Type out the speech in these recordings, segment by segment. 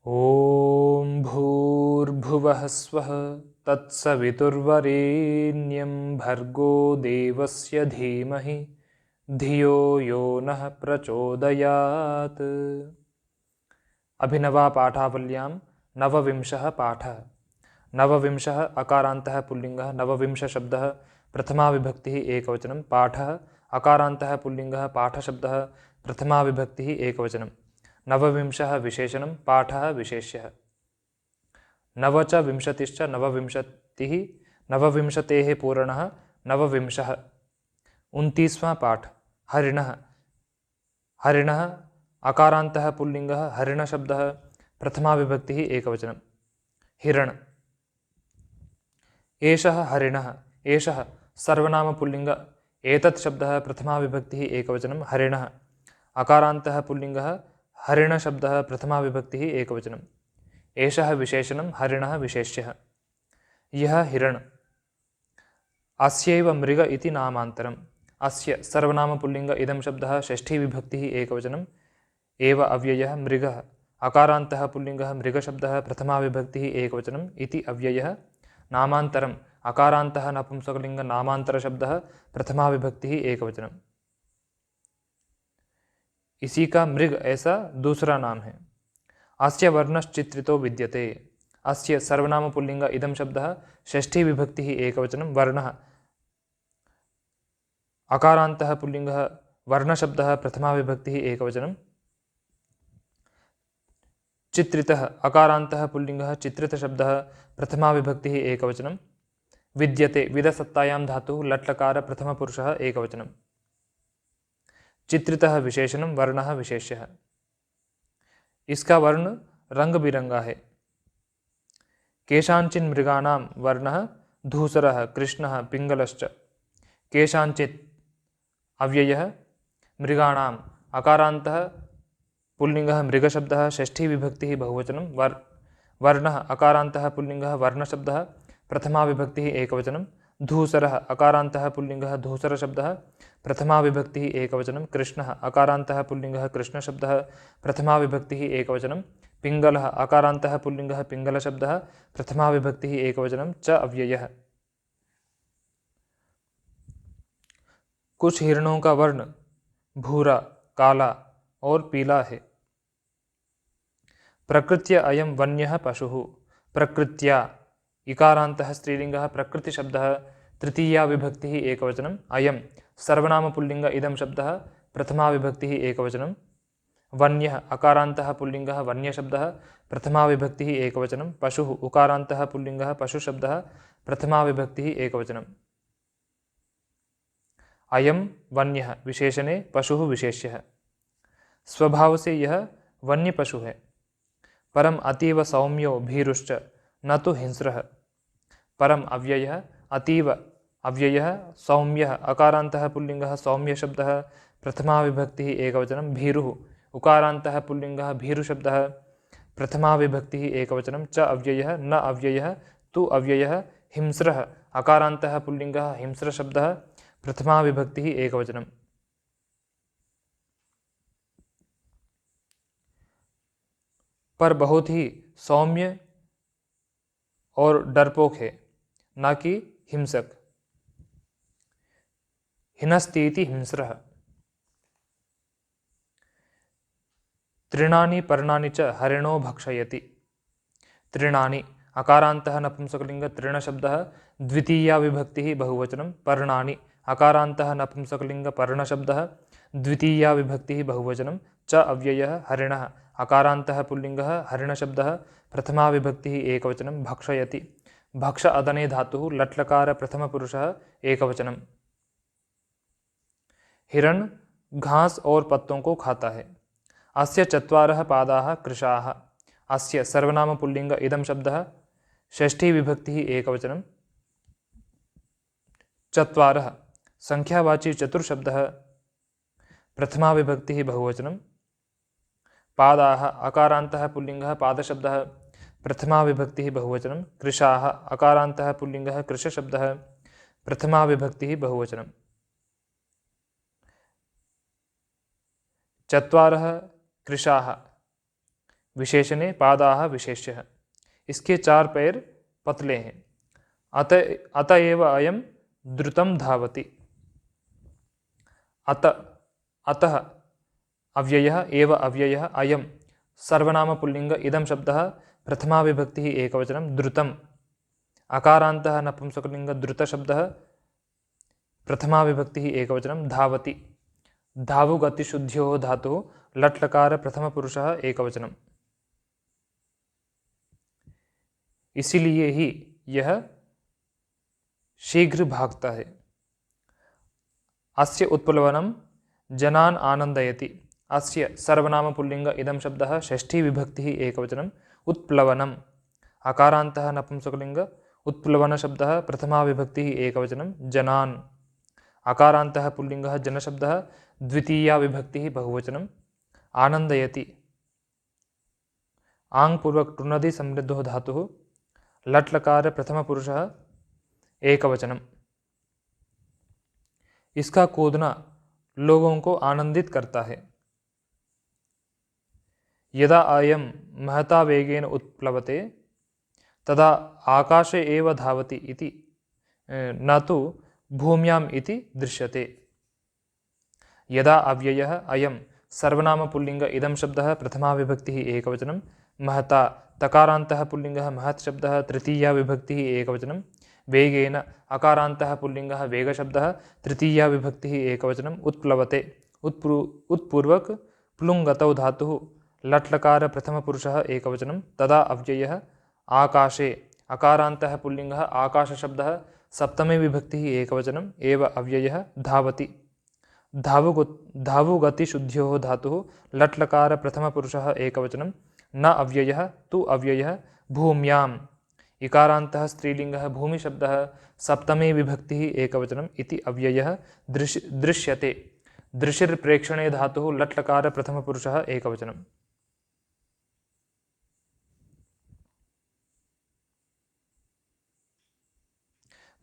ॐ भूर्भुवः स्वः तत्सवितुर्वरेण्यं भर्गो देवस्य धीमहि धियो यो नः प्रचोदयात्। अभिनवा पाठावल्यां नवविंशः पाठः। नवविंशः अकारान्तः पुल्लिङ्गः, नवविंशः शब्दः प्रथमा विभक्तिः एकवचनं, पाठः अकारान्तः पुल्लिङ्गः, पाठशब्दः प्रथमा विभक्तिः एकवचनं, नवविंशः विशेषणं, पाठः विशेष्यः। नव च विंशतिश्च नवविंशतिः, नवविंशतेः पूरणः नवविंशः। 29वां पाठ हरिणः। हरिणः अकारान्तः पुल्लिङ्गः, हरिणशब्दः प्रथमा विभक्तिः एकवचनं, हिरण। एषः हरिणः, एषः सर्वनामपुल्लिङ्ग, एतत् शब्दः प्रथमा विभक्तिः एकवचनं, हरिणः अकारान्तः पुल्लिङ्गः, हरिणशब्दः प्रथमा विभक्तिः एकवचनं, एषः विशेषणं, हरिणः विशेष्यः। यः हिरण। अस्यैव मृग इति नामान्तरम्। अस्य सर्वनामपुल्लिङ्ग, इदं शब्दः षष्ठी विभक्तिः एकवचनं, एव अव्ययः मृगः अकारान्तः पुल्लिङ्गः, मृगशब्दः प्रथमा विभक्तिः एकवचनम्, इति अव्ययः नामान्तरम् अकारान्तः नपुंसकलिङ्ग, नामान्तरशब्दः प्रथमा विभक्तिः एकवचनम्। इसी का मृग ऐसा दूसरा नाम है। अस्य वर्णश्चित्रितो विद्यते। अस्य सर्वनाम पुल्लिंग, इदं शब्दः षष्ठी विभक्तिः एकवचनं, वर्णः अकारान्तः पुल्लिङ्गः, वर्णशब्दः प्रथमा विभक्तिः एकवचनं, चित्रितः अकारान्तः पुल्लिङ्गः, चित्रितशब्दः प्रथमा विभक्तिः एकवचनं, विद्यते विदसत्तायां धातुः लट्लकार प्रथमपुरुषः एकवचनं, चित्रितः विशेषणं, वर्णः विशेष्यः। इसका वर्ण रंग बिरंगा है। केषाञ्चिन् मृगाणां वर्णः धूसरः, कृष्णः, पिङ्गलश्च। केषाञ्चित् अव्ययः, मृगाणाम् अकारान्तः पुल्लिङ्गः, मृगशब्दः षष्ठी विभक्तिः बहुवचनं, वर्णः अकारान्तः पुल्लिङ्गः, वर्णशब्दः प्रथमा विभक्तिः एकवचनं, धूसरः अकारान्तः पुल्लिङ्गः, धूसरशब्दः प्रथमा विभक्तिः एकवचनं, कृष्णः अकारान्तः पुल्लिङ्गः, कृष्णशब्दः प्रथमा विभक्तिः एकवचनं, पिङ्गलः अकारान्तः पुल्लिङ्गः, पिङ्गलशब्दः प्रथमा विभक्तिः एकवचनं च अव्ययः। कुछ हिरणों का वर्ण भूरा, काला और पीला है। प्रकृत्या अयं वन्यः पशुः। प्रकृत्या इकारान्तः स्त्रीलिङ्गः, प्रकृतिशब्दः तृतीया विभक्तिः एकवचनम्, अयं सर्वनामपुल्लिङ्ग, इदं शब्दः प्रथमा विभक्तिः एकवचनं, वन्यः अकारान्तः पुल्लिङ्गः, वन्यशब्दः प्रथमा विभक्तिः एकवचनं, पशुः उकारान्तः पुल्लिङ्गः, पशुशब्दः प्रथमा विभक्तिः एकवचनम्। अयं वन्यः विशेषणे, पशुः विशेष्यः। स्वभाव से यह वन्य पशु है, परम अतीव सौम्यो भीरुश्च न तो हिंस्रः। परम अव्ययः, अतीव अव्ययः, सौम्यः अकारान्तः पुल्लिङ्गः, सौम्यशब्दः प्रथमा विभक्तिः एकवचनं, भीरुः उकारान्तः पुल्लिङ्गः, भीरुशब्दः प्रथमा विभक्तिः एकवचनं च अव्ययः, न अव्ययः तु अव्ययः, हिंस्रः अकारान्तः पुल्लिङ्गः, हिंस्रशब्दः प्रथमा विभक्तिः एकवचनं। पर बहुत ही सौम्य और डरपोक है, न कि हिंसक। हिनस्तीति हिंस्रः। तृणानि पर्णानि च हरिणो भक्षयति। तृणानि अकारान्तः नपुंसकलिङ्ग, तृणशब्दः द्वितीया विभक्तिः बहुवचनं, पर्णानि अकारान्तः नपुंसकलिङ्ग, पर्णशब्दः द्वितीया विभक्तिः बहुवचनं च अव्ययः, हरिणः अकारान्तः पुल्लिङ्गः, हरिणशब्दः प्रथमा विभक्तिः एकवचनं, भक्षयति भक्ष अदने धातुः लट्लकार प्रथमपुरुषः एकवचनं। हिरण घास और पत्तों को खाता है। अस्य चत्वारः पादाः कृशाः। अस्य सर्वनाम पुल्लिङ्ग, इदं शब्दः षष्ठी विभक्तिः एकवचनं, चत्वारः संख्यावाची चतुर्शब्दः प्रथमा विभक्तिः बहुवचनं, पादाः अकारान्तः पुल्लिङ्गः, पादशब्दः प्रथमा विभक्तिः बहुवचनं, कृशाः अकारान्तः पुल्लिङ्गः, कृशशब्दः प्रथमा विभक्तिः बहुवचनं। चत्वारः कृशाः विशेषणे पादाः विशेष्यः। इसके 4 पैर पतले हैं। अतएव अयम द्रुतं धावति। अतः अव्ययः एव अव्ययः अयं सर्वनाम पुल्लिंग इदं शब्दः प्रथमा विभक्तिः एकवचनं द्रुतम्। अकारान्तः नपुंसकलिंग द्रुत शब्दः प्रथमा विभक्तिः एकवचनं धावति। धावुगतिशुद्ध्योः धातुः लट् लकार प्रथम पुरुषः एकवचनम्। इसीलिए ही यह शीघ्र भागता है। अस्य उत्प्लवनम जनान आनंदयति। अस्य सर्वनाम पुल्लिंग इदं शब्दः षष्ठी विभक्तिः एकवचनम् उत्प्लवनम्। अकारान्तः नपुंसकलिंग उत्प्लवन शब्दः प्रथमा विभक्तिः एकवचनं जनान्। अकारान्तः पुल्लिंगः जन शब्दः द्वितीया विभक्तिः बहुवचनम् आनंदयति। आंग पूर्वक टुनदि समृद्धो धातुः लट् लकार प्रथम पुरुषः एकवचनम्। इसका कूदना लोगों को आनंदित करता है। यदा अयं महता वेगेन उत्प्लवते तदा आकाशे एव धावति इति न तो भूम्याम् इति दृश्यते। यदा अव्ययः अयं सर्वनाम पुल्लिंग इदं शब्दः प्रथमा विभक्तिः एकवचनं महता तकारान्तः पुल्लिंगः महत् शब्दः तृतीया विभक्तिः एकवचनं वेगेन अकारान्तः पुल्लिंगः वेग शब्दः तृतीया विभक्तिः एकवचनम् उत्प्लवते उत्पूर्वक प्लुङ्गतौ धातुः लट् लकार प्रथम पुरुषः एकवचनं तदा अव्ययः आकाशे अकारान्तः पुल्लिंगः आकाश शब्दः सप्तमे विभक्तिः एकवचनम् एव अव्ययः धावति। धावुगतिशुद्ध्योः धातुः लट् लकार प्रथम पुरुषः एकवचनं न अव्ययः तु अव्ययः भूम्याम्। इकारान्तः स्त्रीलिंगः भूमि शब्दः सप्तमे विभक्तिः एकवचनम् इति अव्ययः दृश्यते। दृशिर् प्रेक्षणे धातुः लट् लकार प्रथम पुरुषः एकवचनम्।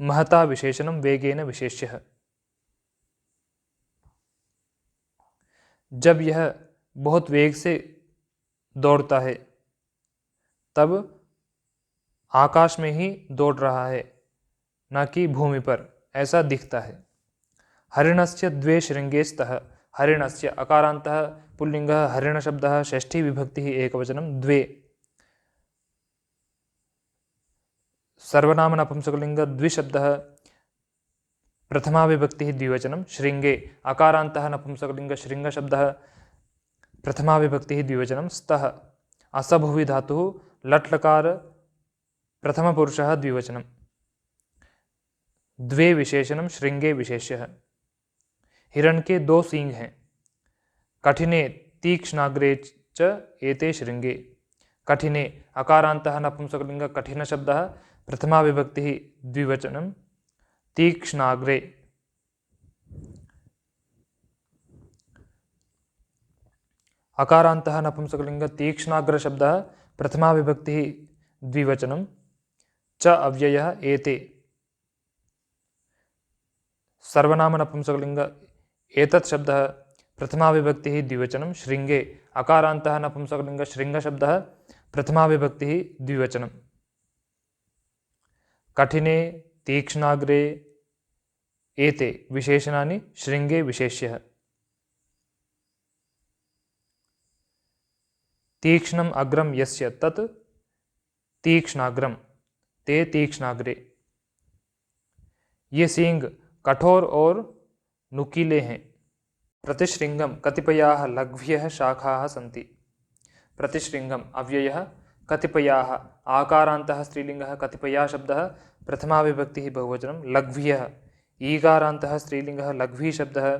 महता विशेषणं वेगेन विशेष्यः। जब यह बहुत वेग से दौड़ता है तब आकाश में ही दौड़ रहा है न कि भूमि पर, ऐसा दिखता है। हरिणस्य द्वे शृंगे स्तः। हरिणस्य अकारान्तः पुल्लिंगः हरिण शब्दः षष्ठी विभक्तिः एकवचनं द्वे। सर्वनाम नपुंसकलिंग द्विशब्दः प्रथमा विभक्तिः द्विवचनं शृंगे। अकारान्तः नपुंसकलिंग शृंग शब्दः प्रथमा विभक्तिः द्विवचनं स्तः। असभुवि धातुः लट् लकार प्रथम पुरुषः द्विवचनं द्वे विशेषणं शृंगे विशेष्यः। हिरण के 2 सींग हैं। कठिने तीक्ष्णाग्रे च एते शृंगे। कठिने अकारान्तः नपुंसकलिंग कठिन शब्दः प्रथमा विभक्तिः द्विवचनं तीक्ष्णाग्रे। अकारान्तः नपुंसकलिंग तीक्ष्णाग्र शब्दः प्रथमा विभक्तिः द्विवचनं च अव्ययः एते। सर्वनाम नपुंसकलिंग एतत् शब्दः प्रथमा विभक्तिः द्विवचनं शृंगे। अकारान्तः नपुंसकलिंग शृंग शब्दः प्रथमा विभक्तिः द्विवचनं। कठिने तीक्ष्णाग्रे एते विशेषणानि शृंगे विशेष्यः। तीक्ष्णम् अग्रम यस्य तत् तीक्ष्णाग्रम ते तीक्ष्णाग्रे। ये सींग कठोर और नुकीले हैं। प्रतिशृंगम कतिपयाः लघ्व्यः शाखाः सन्ति। प्रतिशृंगम अव्ययः कतिपयाः आकारान्तः स्त्रीलिंगः कतिपया शब्दः प्रथमा विभक्तिः बहुवचनं लघ्व्यः। ईकारान्तः स्त्रीलिंगः लघ्वी शब्दः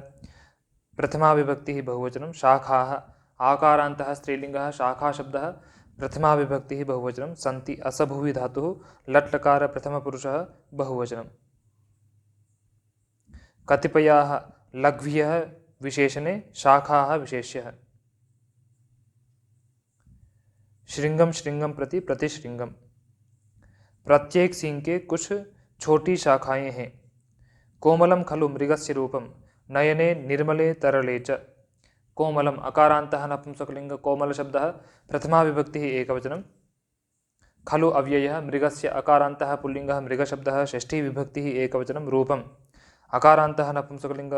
प्रथमा विभक्तिः बहुवचनं शाखाः। आकारान्तः स्त्रीलिंगः शाखा शब्दः प्रथमा विभक्तिः बहुवचनं सन्ति। असभुवि धातुः लट् लकार प्रथम पुरुषः बहुवचनं। कतिपयाः लघ्व्यः विशेषणे शाखाः विशेष्यः। श्रृंगम श्रृंगम प्रति प्रतिशृंगम। प्रत्येक सींग के कुछ छोटी शाखाएं हैं। कोमलम खलु मृगस्य रूपम नयने निर्मले तरले च। कोमलम अकारान्तः नपुंसकलिंग कोमल शब्दः प्रथमा विभक्तिः एकवचनं। खलु अव्ययः मृगस्य अकारान्तः पुल्लिङ्गः मृगशब्दः षष्ठी विभक्तिः एकवचनं। रूपम् अकारान्तः नपुंसकलिंग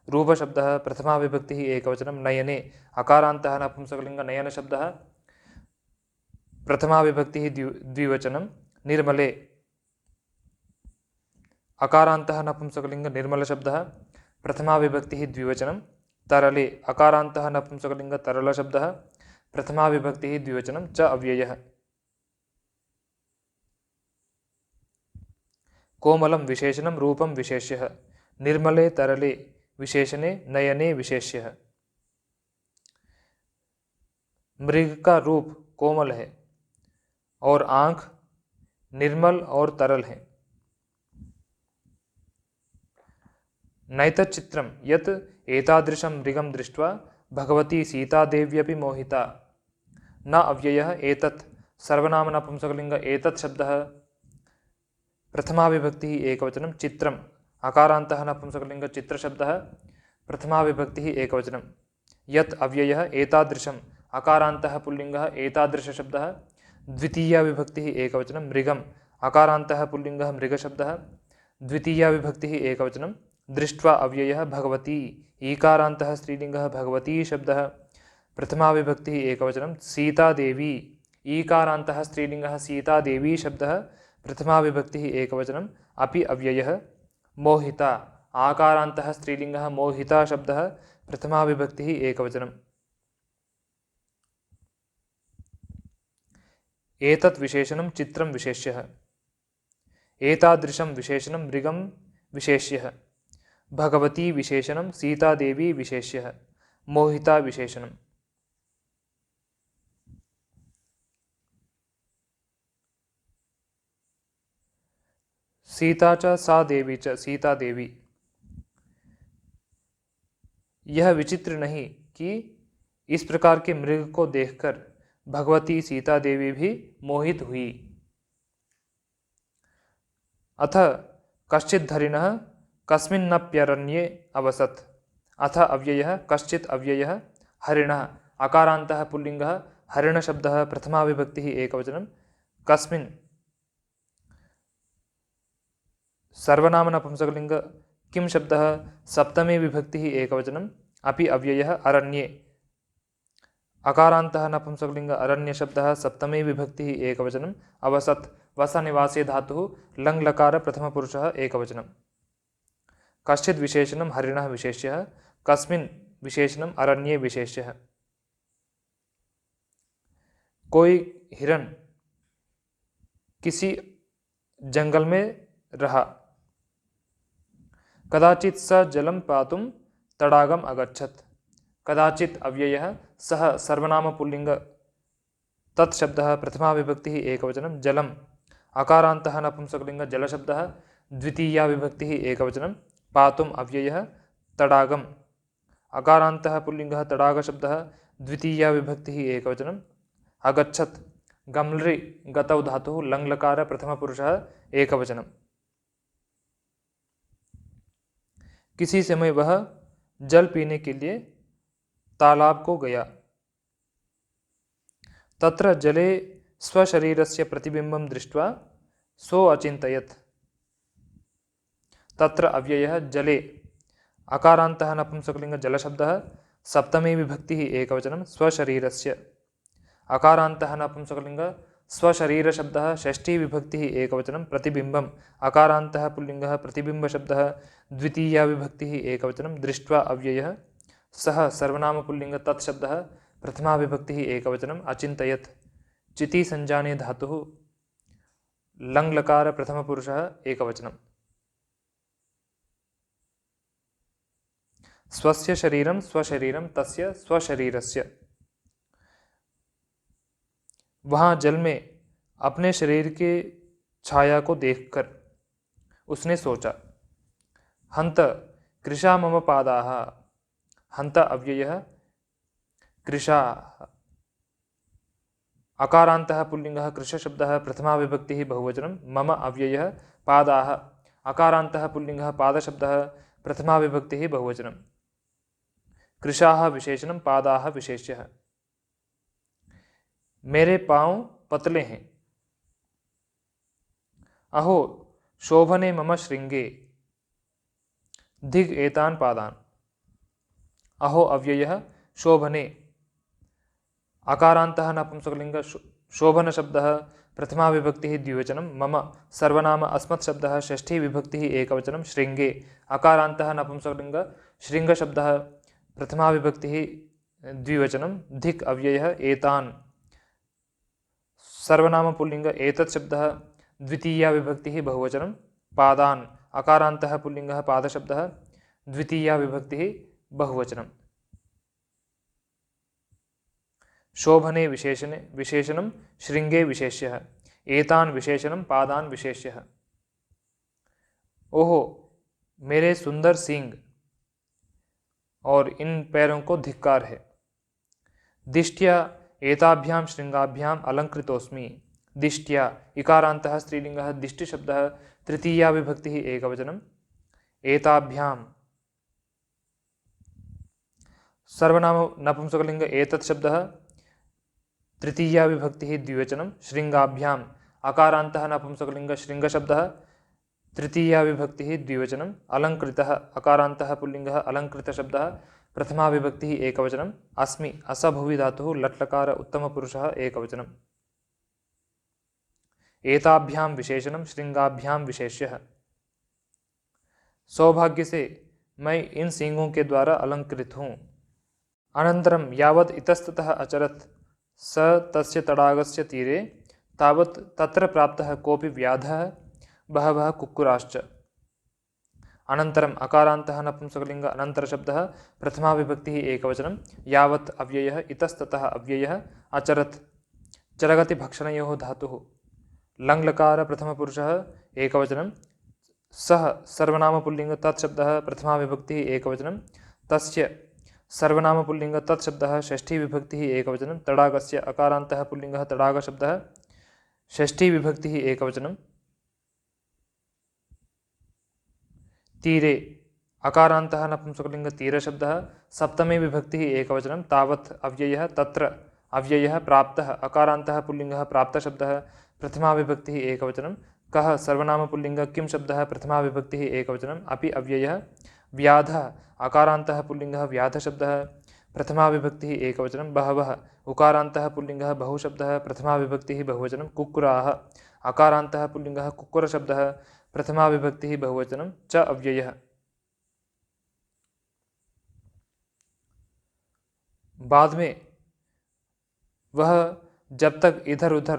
रूपशब्दः प्रथमा विभक्तिः एकवचनं। नयने अकारान्तः नपुंसकलिंग नयनशब्दः प्रथमा विभक्तिः द्विवचनं। निर्मले अकारान्तः नपुंसकलिंग निर्मलशब्दः प्रथमा विभक्तिः द्विवचनं। तरले अकारान्तः नपुंसकलिंग तरलशब्दः प्रथमा विभक्तिः द्विवचनं। च अव्ययः कोमलं विशेषणं रूपं विशेष्यः। निर्मले तरले विशेषणे नयने विशेष्यः। मृग का रूप कोमल है और आँख निर्मल और तरल है। नैतच्चित्रं यत् एतादृशं मृगं दृष्ट्वा भगवती सीतादेव्यपि मोहिता। न अव्ययः एतत् सर्वनाम नपुंसकलिंग एतत् शब्दः प्रथमा विभक्तिः एकवचनं। चित्रम् अकारान्तः नपुंसकलिंग चित्रशब्दः प्रथमा विभक्तिः एकवचनं। यत् अव्ययः एतादृशम् अकारान्तः पुल्लिङ्गः एतादृशशब्दः द्वितीया विभक्तिः एकवचनं। मृगम् अकारान्तः पुल्लिङ्गः मृगशब्दः द्वितीया विभक्तिः एकवचनं। दृष्ट्वा अव्ययः भगवती ईकारान्तः स्त्रीलिङ्गः भगवती शब्दः प्रथमा विभक्तिः एकवचनं। सीतादेवी ईकारान्तः स्त्रीलिङ्गः सीतादेवी शब्दः प्रथमा विभक्तिः एकवचनम्। अपि अव्ययः मोहिता आकारान्तः स्त्रीलिङ्गः मोहिता शब्दः प्रथमा विभक्तिः एकवचनम्। एतत् विशेषणं चित्रं विशेष्यः। एतादृशं विशेषणं मृगं विशेष्यः। भगवती विशेषणं सीतादेवी विशेष्यः। मोहिता विशेषणम्। सीता च सा देवी च सीता देवी। यह विचित्र नहीं कि इस प्रकार के मृग को देखकर भगवती सीता देवी भी मोहित हुई। अथ कश्चित् धरिणः कस्मिन्नप्यरण्ये अवसत्। अथ अव्ययः कश्चित् अव्ययः हरिणः अकारान्तः पुल्लिङ्गः हरिणशब्दः प्रथमा विभक्तिः एकवचनं। कस्मिन् सर्वनाम नपुंसकलिंग किं शब्दः सप्तमी विभक्तिः एकवचनम्। अपि अव्ययः अरण्ये अकारान्तः नपुंसकलिंग अरण्यशब्दः सप्तमी विभक्तिः एकवचनम्। अवसत् वसनिवासे धातुः लङ् लकार प्रथमपुरुषः एकवचनं। कश्चित् विशेषणं हरिणः विशेष्यः। कस्मिन् विशेषणम् अरण्ये विशेष्यः। कोई हिरन किसी जंगल में रहा। कदाचित् स जलं पातुं तडागम् अगच्छत्। कदाचित् अव्ययः सः सर्वनाम पुल्लिङ्ग तत् शब्दः प्रथमा विभक्तिः एकवचनं। जलम् अकारान्तः नपुंसकलिंग जलशब्दः द्वितीया विभक्तिः एकवचनं। पातुम् अव्ययः तडागम् अकारान्तः पुल्लिङ्गः तडागशब्दः द्वितीया विभक्तिः एकवचनं। अगच्छत् गम्लृ गतौ धातुः लङ् लकार प्रथमपुरुषः एकवचनं। किसी समय वह जल पीने के लिए तालाब को गया। तत्र जले स्वशरीरस्य प्रतिबिम्बं दृष्ट्वा सो अचिन्तयत्। तत्र अव्ययः जले अकारान्तः नपुंसकलिंग जलशब्दः सप्तमी विभक्तिः एकवचनं। स्वशरीरस्य अकारान्तः नपुंसकलिंग स्वशरीरशब्दः षष्ठी विभक्तिः एकवचनं। प्रतिबिम्बम् अकारान्तः पुल्लिङ्गः प्रतिबिम्बशब्दः द्वितीया विभक्तिः एकवचनं। दृष्ट्वा अव्ययः सः सर्वनाम पुल्लिङ्ग तत् शब्दः प्रथमा विभक्तिः एकवचनम्। अचिन्तयत् चिति संजाने धातुः लङ् लकार प्रथमपुरुषः एकवचनं। स्वस्य शरीरं स्वशरीरं तस्य स्वशरीरस्य। वहाँ जल में अपने शरीर के छाया को देखकर उसने सोचा। हन्त कृशा मम पादाः। हन्त अव्ययः कृशा अकारान्तः पुल्लिङ्गः कृशशब्दः प्रथमा विभक्तिः बहुवचनं। मम अव्ययः पादाः अकारान्तः पुल्लिङ्गः पादशब्दः प्रथमा विभक्तिः बहुवचनं। कृशाः विशेषणं पादाः विशेष्यः। मेरे पाँव पतले हैं। अहो शोभने मम श्रृंगे धिग् एतान् पादान्। अहो अव्ययः शोभने अकारान्तः नपुंसकलिंग शोभन शब्दः प्रथमा विभक्तिः द्विवचनं। मम सर्वनाम अस्मत् शब्दः षष्ठी विभक्तिः एकवचनं। श्रृंगे अकारान्तः नपुंसकलिंग श्रृंग शब्दः प्रथमा विभक्तिः द्विवचनं। धिक् अव्ययः एतान् सर्वनाम पुल्लिंग एतत् शब्दः द्वितीया विभक्तिः बहुवचनं। पादान् अकारान्तः पुल्लिंगः पादशब्दः द्वितीया विभक्तिः बहुवचनं। शोभने विशेषणे विशेषणं श्रृंगे विशेष्यः। एतान् विशेषणं पादान् विशेष्यः। ओहो मेरे सुंदर सींग और इन पैरों को धिक्कार है। दिष्ट्या एताभ्यां श्रृंगाभ्याम अलंकृतोस्मि। दिष्ट्या इकारान्तः स्त्रीलिंगः दिष्टि शब्दः तृतीया विभक्तिः एकवचनं। एताभ्यां सर्वनाम नपुंसकलिंग एतत् शब्दः तृतीया विभक्तिः द्विवचनं। श्रृंगाभ्याम अकारान्तः नपुंसकलिंग श्रृंग शब्दः तृतीया विभक्तिः द्विवचनं। अलंकृतः अकारान्तः पुल्लिंगः अलंकृत शब्दः प्रथमा विभक्तिः एकवचनम्। अस्मि असभुवि धातुः लट्लकार उत्तमपुरुषः एकवचनम्। एताभ्यां विशेषणं श्रृंगाभ्यां विशेष्यः। सौभाग्य से मैं इन सींगों के द्वारा अलंकृत हूँ। अनन्तरं यावत् इतस्ततः अचरत् स तस्य तडागस्य तीरे तावत् तत्र प्राप्तः कोऽपि व्याधः बहवः कुक्कुराश्च। अनन्तरम् अकारान्तः नपुंसकलिंग अनन्तर शब्दः प्रथमा विभक्तिः एकवचनं। यावत् अव्ययः इतस्ततः अव्ययः अचरत् चरगति भक्षणयोः धातुः लङ्लकार प्रथमपुरुषः एकवचनं। सः सर्वनाम पुल्लिंग तत् शब्दः प्रथमा विभक्तिः एकवचनं। तस्य सर्वनाम पुल्लिंग तत् शब्दः षष्ठी विभक्तिः एकवचनं। तडागस्य अकारान्तः पुल्लिंगः तडाग शब्दः षष्ठी विभक्तिः एकवचनं। तीरे अकारान्तः नपुंसकलिंग तीर शब्दः सप्तमे विभक्तिः एकवचनं। तावत् अव्ययः तत्र अव्ययः प्राप्तः अकारान्तः पुल्लिंगः प्राप्त शब्दः प्रथमा विभक्तिः एकवचनं। कः सर्वनाम पुल्लिंग किं शब्दः प्रथमा विभक्तिः एकवचनम्। अपि अव्ययः व्याधः अकारान्तः पुल्लिंगः व्याध शब्दः प्रथमा विभक्तिः एकवचनं। बहवः उकारान्तः पुल्लिंगः बहु शब्दः प्रथमा विभक्तिः बहुवचनं। कुक्कुराः अकारान्तः पुल्लिंगः कुक्कुर शब्दः प्रथमा विभक्तिः बहुवचनं। च अव्ययः बाद में वह जब तक इधर उधर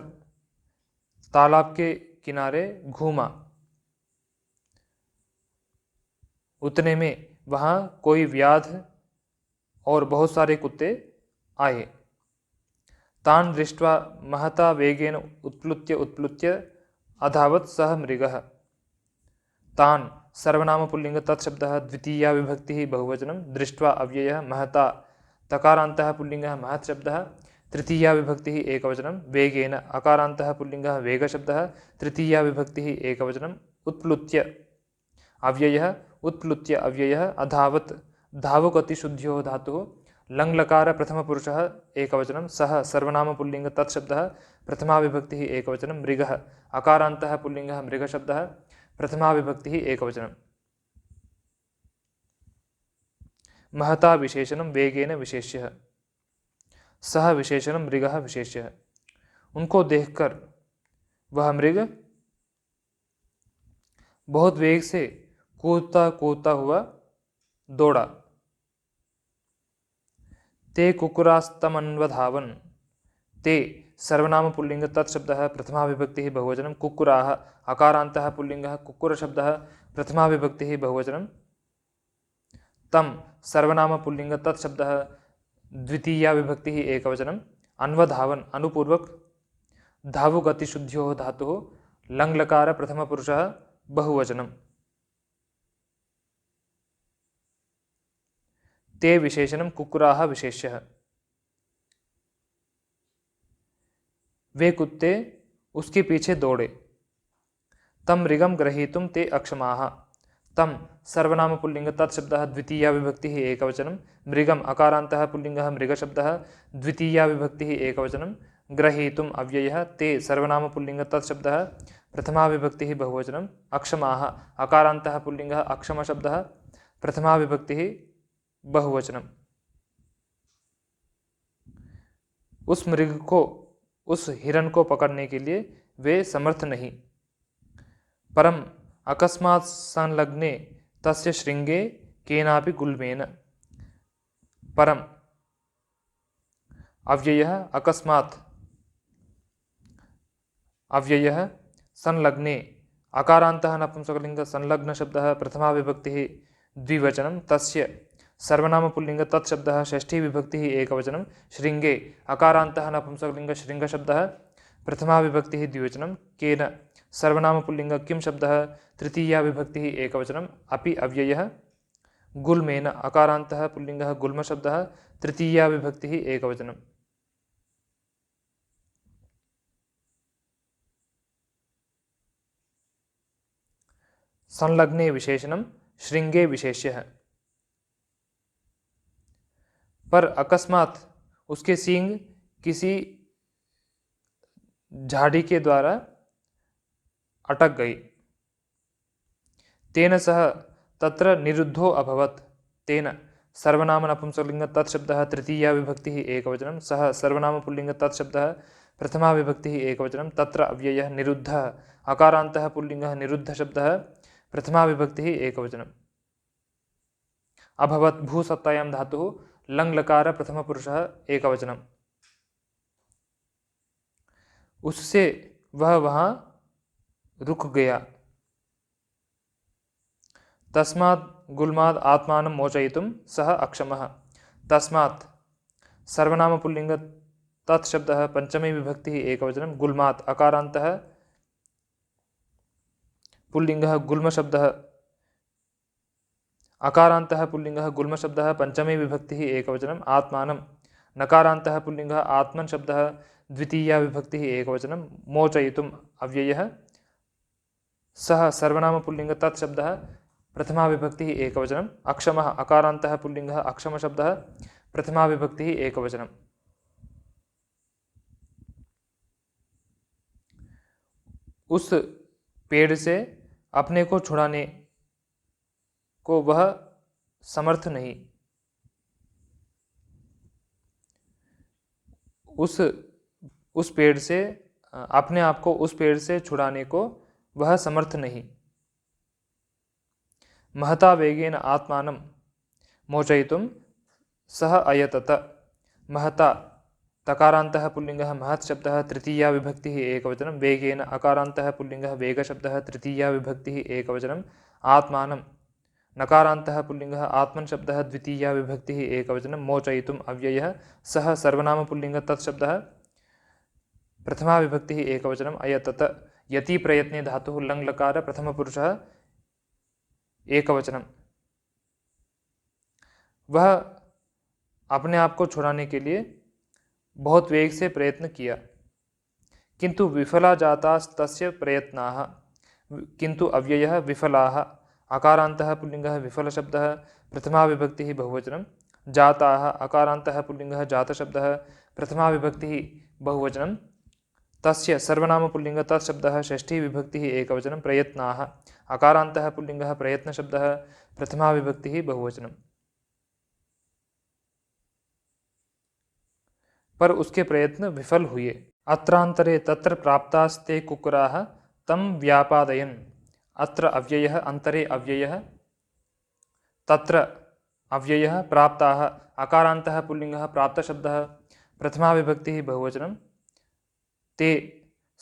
तालाब के किनारे घूमा उतने में वहाँ कोई व्याध और बहुत सारे कुत्ते आए। तान् दृष्ट्वा महता वेगेन उत्प्लुत्य अधावत् सः मृगः। तान् सर्वनाम पुल्लिंग तत्शब्दः द्वितीया विभक्तिः बहुवचनं। दृष्ट्वा अव्ययः महता तकारान्तः पुल्लिंगः महत् शब्दः तृतीया विभक्तिः एकवचनं। वेगेन अकारान्तः पुल्लिंगः वेग शब्दः तृतीया विभक्तिः एकवचनं। उत्प्लुत्य अव्ययः उत्प्लुत्य अव्ययः अधावत् धावुकतिशुद्ध्योः धातुः लङ्लकार प्रथमपुरुषः एकवचनं। सः सर्वनाम पुल्लिंग तत्शब्दः प्रथमा विभक्तिः एकवचनं। मृगः अकारान्तः पुल्लिंगः मृग शब्दः प्रथमा विभक्तिः एकवचनं। महता विशेषणं वेगेन विशेष्यः। सः विशेषणं मृगः विशेष्यः। उनको देखकर वह मृग बहुत वेग से कूदता कूदता हुआ दौड़ा। ते कुक्कुरास्तमन्वधावन्। ते सर्वनाम पुल्लिंग तत्शब्दः प्रथमा विभक्तिः बहुवचनं। कुक्कुराः अकारान्तः पुल्लिंगः कुक्कुर शब्दः प्रथमा विभक्तिः बहुवचनं। तं सर्वनाम पुल्लिंग तत्शब्दः द्वितीया विभक्तिः एकवचनं। अन्वधावन् अनुपूर्वक धावुगतिशुद्ध्योः धातुः लङ्लकार प्रथमपुरुषः बहुवचनं। ते विशेषणं कुक्कुराः विशेष्यः। वे कुत्ते उसके पीछे दौड़े। तम मृगं ग्रहीतुं ते अक्षमाः। तं सर्वनाम पुल्लिंग तत्शब्दः द्वितीया विभक्तिः एकवचनं। मृगम् अकारान्तः पुल्लिङ्गः मृगशब्दः द्वितीया विभक्तिः एकवचनं। ग्रहीतुम् अव्ययः ते सर्वनाम पुल्लिंग तत्शब्दः प्रथमा विभक्तिः बहुवचनम्। अक्षमाः अकारान्तः पुल्लिङ्गः अक्षमशब्दः प्रथमा विभक्तिः बहुवचनम्। उस मृग को, उस हिरण को पकड़ने के लिए वे समर्थ नहीं। परम अकस्मात् संलग्ने तस्य श्रृंगे केनापि गुल्मेन। परम अव्ययः अकस्मात् अव्ययः संलग्ने अकारान्तः नपुंसकलिङ्ग संलग्न शब्दः प्रथमा विभक्तिः द्विवचनं। तस्य सर्वनाम पुल्लिंग तत्शब्दः षष्ठी विभक्तिः एकवचनं। श्रृंगे अकारान्तः नपुंसकलिङ्ग श्रृंगशब्दः प्रथमा विभक्तिः द्विवचनं। केन सर्वनाम पुल्लिंग किं शब्दः तृतीया विभक्तिः एकवचनम्। अपि अव्ययः गुल्मेन अकारान्तः पुल्लिङ्गः गुल्मशब्दः तृतीया विभक्तिः एकवचनम्। संलग्ने विशेषणम श्रृंगे विशेष्यः। पर अकस्मात उसके सींग किसी झाड़ी के द्वारा अटक गई। तेन सह तत्र निरुद्धो अभवत्। तेन सर्वनाम नपुंसकलिंग तत्शब्दः तृतीया विभक्तिः एकवचनं। सह सर्वनाम पुल्लिंग तत्शब्दः प्रथमा विभक्तिः एकवचनं। तत्र अव्ययः निरुद्धः अकारान्तः पुल्लिंगः निरुद्ध शब्दः प्रथमा विभक्तिः एकवचनम्। अभवत् भूसत्तायां धातुः लङ् लकार प्रथम पुरुषः एकवचनम्। उससे वह वहाँ रुक गया। तस्मात् गुल्मात् आत्मानं मोचयितुं सः अक्षमः। तस्मात् सर्वनाम पुल्लिंग तत्शब्दः पंचमी विभक्तिः एकवचनं। गुल्मात् अकारान्तः पुल्लिंगः गुल्मशब्दः अकारान्तः पुल्लिंगः गुल्मशब्दः पंचमी विभक्तिः एकवचनम्। आत्मानं नकारान्तः पुल्लिंगः आत्मन् शब्दः द्वितीया विभक्तिः एकवचनं। मोचयितुम् अव्ययः सः सर्वनाम पुल्लिंग तत्शब्दः प्रथमा विभक्तिः एकवचनम्। अक्षमः अकारान्तः पुल्लिंगः अक्षमशब्दः प्रथमा विभक्तिः एकवचनम्। उस पेड़ से अपने को छुड़ाने को वह समर्थ नहीं। उस पेड़ से अपने आप को उस पेड़ से छुड़ाने को वह समर्थ नहीं। महता वेगेन आत्मानं मोचयितुं सः अयतत। महता तकारान्तः पुल्लिंगः महत् शब्दः तृतीया विभक्तिः एकवचनं। वेगेन अकारान्तः पुल्लिंगः वेगशब्दः तृतीया विभक्तिः एकवचनम्। आत्मानं नकारान्तः पुल्लिंगः आत्मन् शब्दः द्वितीया विभक्तिः एकवचनं। मोचयितुम् अव्ययः सः सर्वनाम पुल्लिंग तत्शब्दः प्रथमा विभक्तिः एकवचनम्। अयतत यति प्रयत्ने धातुः लङ् लकार प्रथम पुरुषः एकवचनम्। वह अपने आप को छुड़ाने के लिए बहुत वेग से प्रयत्न किया, किंतु विफला जातास्तस्य प्रयत्नाः। किंतु अव्ययः विफलाः अकारान्तः पुल्लिंगः विफलशब्दः प्रथमा विभक्तिः बहुवचनं। जाताः अकारान्तः पुल्लिंगः जातशब्दः प्रथमा विभक्तिः बहुवचनं। तस्य सर्वनाम पुल्लिंग तत्शब्दः षष्ठी विभक्तिः एकवचनं। प्रयत्नाः अकारान्तः पुल्लिंगः प्रयत्नशब्दः प्रथमा विभक्तिः बहुवचनं। पर उसके प्रयत्न विफल हुए। अत्रांतरे तत्र प्राप्तास्ते कुक्कुराः तं व्यापादयन्। अत्र अव्ययः अंतरे अव्ययः तत्र अव्ययः प्राप्ताः अकारान्तः पुल्लिंगः प्राप्तशब्दः प्रथमा विभक्तिः बहुवचनं। ते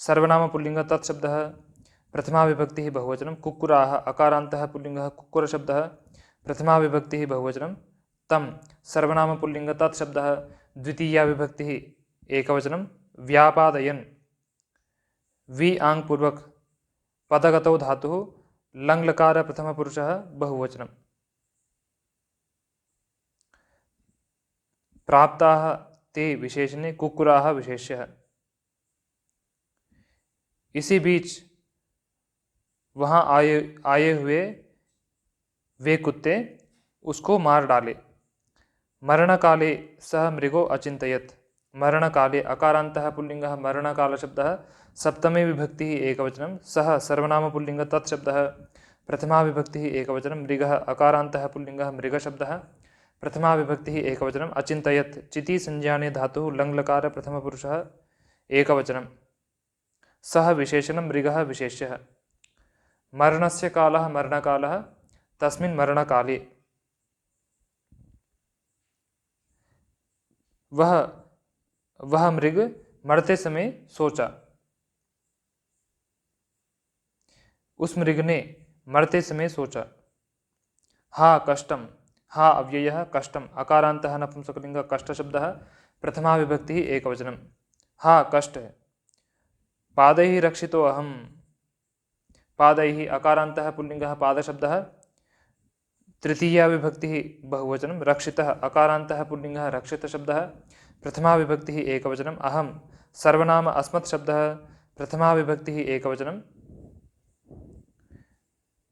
सर्वनाम पुल्लिंग तत्शब्दः प्रथमा विभक्तिः बहुवचनं। कुक्कुराः अकारान्तः पुल्लिंगः कुक्कुरशब्दः प्रथमा विभक्तिः बहुवचनं। तं सर्वनाम पुल्लिंग तत्शब्दः द्वितीया विभक्तिः एकवचनं। व्यापादयन् वि आङ् पूर्वक पदगतौ धातुः लङ् लकार प्रथम पुरुषः बहुवचनं। प्राप्ताः ते विशेषणे कुक्कुराः विशेष्यः। इसी बीच वहाँ आए हुए वे कुत्ते उसको मार डाले। मरणकाले सः मृगो अचिन्तयत्। मरणकाले अकारान्तः पुल्लिङ्गः मरणकालशब्दः सप्तमे विभक्तिः एकवचनं सः सर्वनामपुल्लिङ्गः तत् शब्दः प्रथमा विभक्तिः एकवचनं मृगः अकारान्तः पुल्लिङ्गः मृगशब्दः प्रथमा विभक्तिः एकवचनम् अचिन्तयत् चिति संज्ञाने धातुः लङ्लकार प्रथमपुरुषः एकवचनं सः विशेषणं मृगः विशेष्यः। मरणस्य कालः मरणकालः तस्मिन् मरणकाले वह मृग मरते समय सोचा। उस मृग ने मरते समय सोचा। हा कष्टम हा अव्ययः कष्टम अकारान्तः नपुंसकलिङ्गः कष्टशब्दः प्रथमा विभक्तिः एकवचनं हा कष्ट। पादैः रक्षितो अहम्। पादैः अकारान्तः पुल्लिङ्गः पादशब्दः तृतीया विभक्तिः बहुवचनं रक्षितः अकारान्तः पुल्लिङ्गः रक्षितशब्दः प्रथमा विभक्तिः एकवचनम् अहं सर्वनाम अस्मत् शब्दः प्रथमा विभक्तिः एकवचनं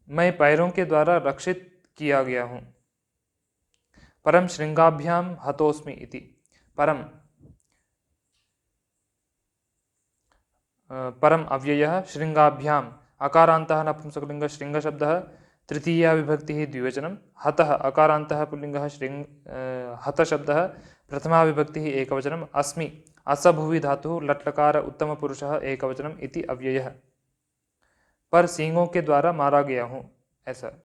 मैं पैरों के द्वारा रक्षित किया गया हूँ। परम शृंगाभ्यां हतोस्मि इति परम परम अव्ययः शृंगाभ्याम् अकारान्तः नपुंसकलिङ्गः शृङ्गशब्दः तृतीया विभक्तिः द्विवचनं हतः अकारान्तः पुल्लिङ्गः हतशब्दः प्रथमा विभक्तिः एकवचनम् अस्मि असभुवि धातुः लट्लकार उत्तमपुरुषः एकवचनम् इति अव्ययः पर सींगों के द्वारा मारा गया हूँ ऐसा।